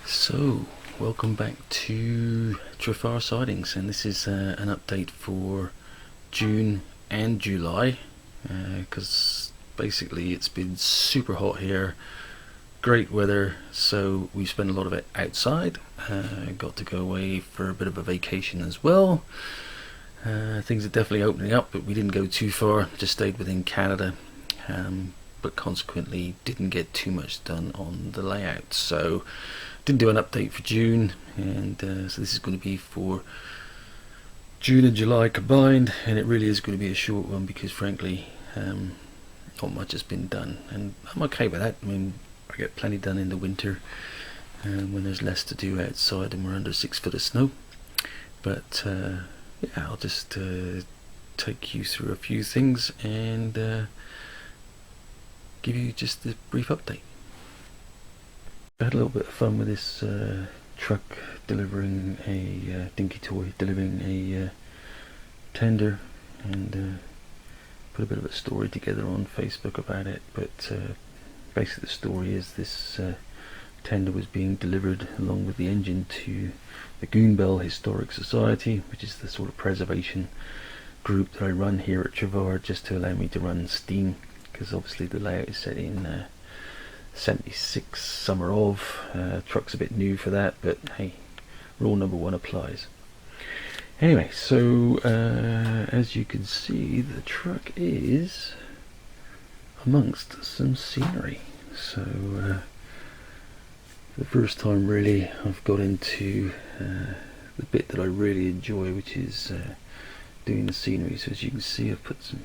So, welcome back to Trefarr Sidings, and this is an update for June and July, because basically it's been super hot here, great weather, so we spent a lot of it outside. Got to go away for a bit of a vacation as well. Things are definitely opening up, but we didn't go too far, just stayed within Canada, but consequently didn't get too much done on the layout. So didn't do an update for June, and so this is going to be for June and July combined, and it really is going to be a short one because frankly not much has been done, and I'm okay with that. I mean, I get plenty done in the winter when there's less to do outside and we're under 6 foot of snow, but yeah, I'll just take you through a few things and give you just a brief update. I had a little bit of fun with this truck delivering a dinky toy, delivering a tender, and put a bit of a story together on Facebook about it. But basically the story is this tender was being delivered along with the engine to the Goonbell Historic Society, which is the sort of preservation group that I run here at Trefarr, just to allow me to run steam, because obviously the layout is set in 76 summer of. Truck's a bit new for that, but hey, rule number one applies. Anyway, so as you can see, the truck is amongst some scenery. So the first time really I've got into the bit that I really enjoy, which is doing the scenery. So as you can see, I've put some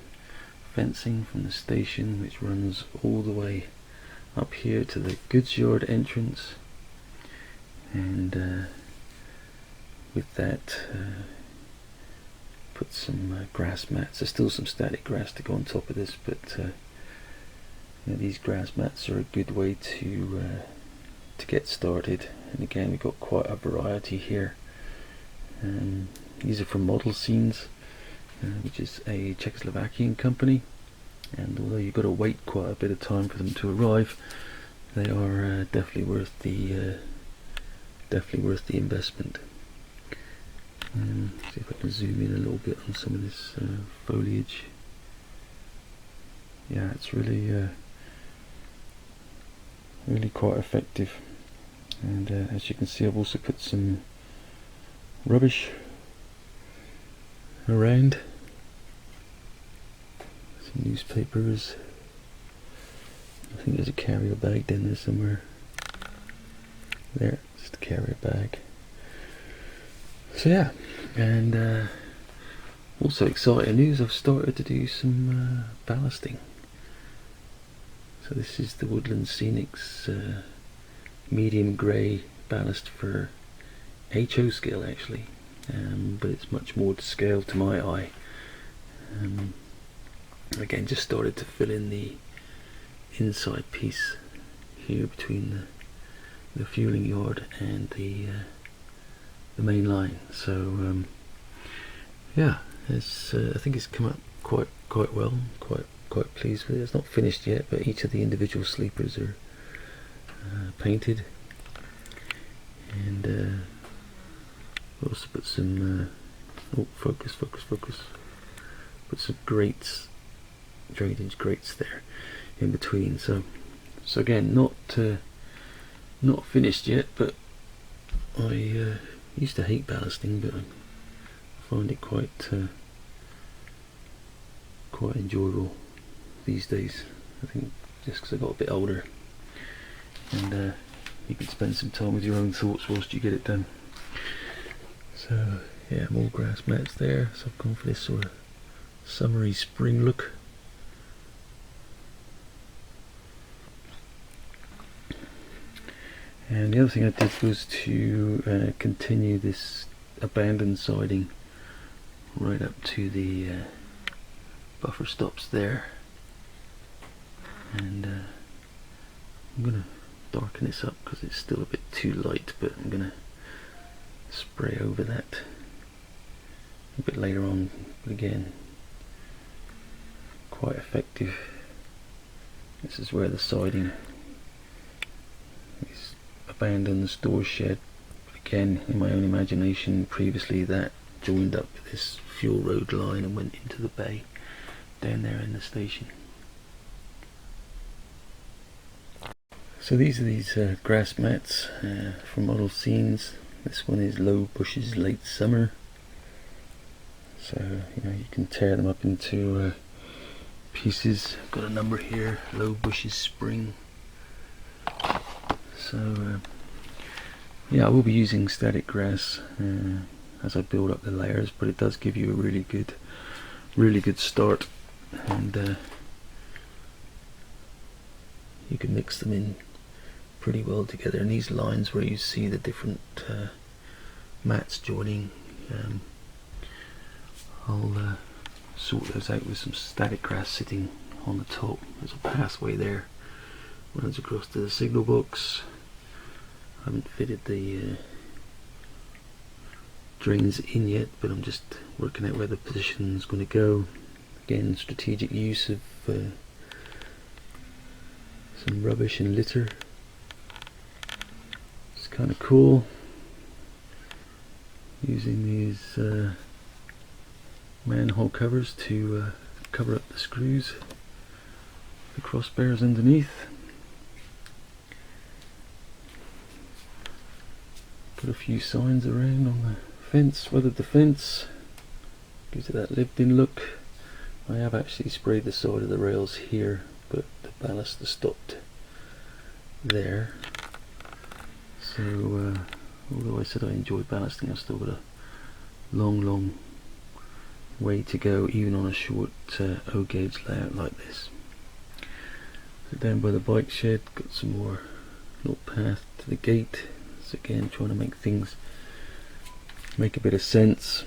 fencing from the station which runs all the way up here to the goods yard entrance, and with that put some grass mats. There's still some static grass to go on top of this, but you know, these grass mats are a good way to get started. And again, we've got quite a variety here. These are from Model Scenes, which is a Czechoslovakian company, and although you've got to wait quite a bit of time for them to arrive, they are definitely worth the investment. See if I can zoom in a little bit on some of this foliage. Yeah, it's really really quite effective. And as you can see, I've also put some rubbish around. Some newspapers. I think there's a carrier bag down there somewhere. There, just a carrier bag. So yeah, and also exciting news, I've started to do some ballasting. So this is the Woodland Scenics medium grey ballast for HO scale actually, but it's much more to scale to my eye. Again, just started to fill in the inside piece here between the fueling yard and the main line. So yeah, it's I think it's come up quite well. Quite pleased with it. It's not finished yet, but each of the individual sleepers are painted, and also put some oh, focus, put some grates, drainage grates there in between. So again, not finished yet, but I used to hate ballasting, but I find it quite enjoyable these days. I think just because I got a bit older, and you can spend some time with your own thoughts whilst you get it done. So yeah, more grass mats there. So I've gone for this sort of summery spring look. And the other thing I did was to continue this abandoned siding right up to the buffer stops there, and I'm going to darken this up because it's still a bit too light, but I'm going to spray over that a bit later on. But again, quite effective. This is where the siding is abandoned store shed. Again, in my own imagination, previously that joined up with this fuel road line and went into the bay down there in the station. So these are grass mats for model scenes. This one is low bushes late summer. So you can tear them up into pieces. I've got a number here, low bushes spring. So yeah, I will be using static grass as I build up the layers, but it does give you a really good start, and you can mix them in pretty well together. And these lines where you see the different mats joining, I'll sort those out with some static grass sitting on the top. There's a pathway there, runs across to the signal box. I haven't fitted the drains in yet, but I'm just working out where the position is going to go. Again, strategic use of some rubbish and litter. It's kind of cool using these manhole covers to cover up the screws, the crossbars underneath. Put a few signs around on the fence, weathered the fence, gives it that lived in look. I have actually sprayed the side of the rails here, but the ballast has stopped there. So although I said I enjoy ballasting, I've still got a long way to go, even on a short O gauge layout like this. So down by the bike shed, got some more little path to the gate. So again, trying to make things make a bit of sense.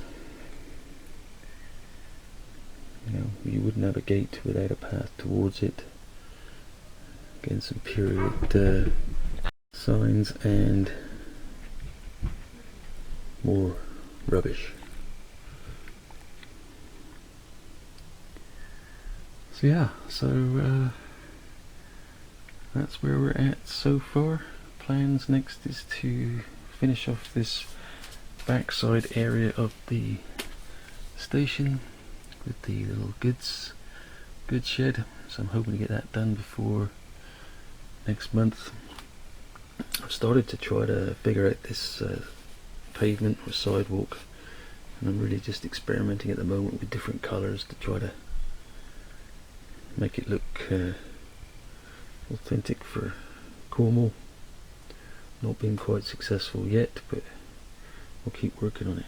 You wouldn't have a gate without a path towards it. Again, some period signs and more rubbish. So yeah, that's where we're at so far. Plans next is to finish off this backside area of the station with the little goods shed. So I'm hoping to get that done before next month. I've started to try to figure out this pavement or sidewalk, and I'm really just experimenting at the moment with different colours to try to make it look authentic for Cornwall. Not been quite successful yet, but we'll keep working on it.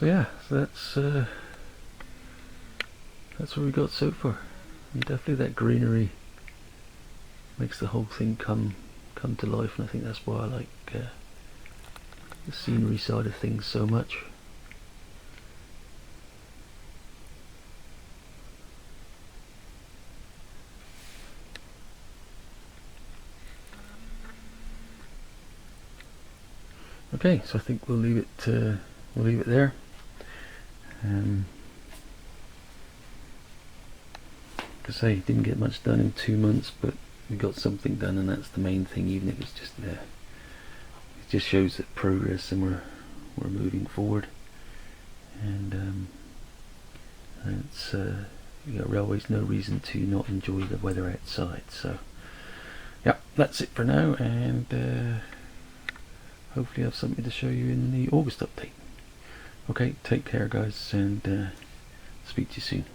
So yeah, that's what we got so far. And definitely that greenery makes the whole thing come to life, and I think that's why I like the scenery side of things so much. Okay, so I think we'll leave it there. Like I say, didn't get much done in 2 months, but we got something done, and that's the main thing. Even if it's just it just shows that progress, and we're moving forward. And it's railways, no reason to not enjoy the weather outside. So yeah, that's it for now, and hopefully I have something to show you in the August update. Okay, take care guys, and speak to you soon.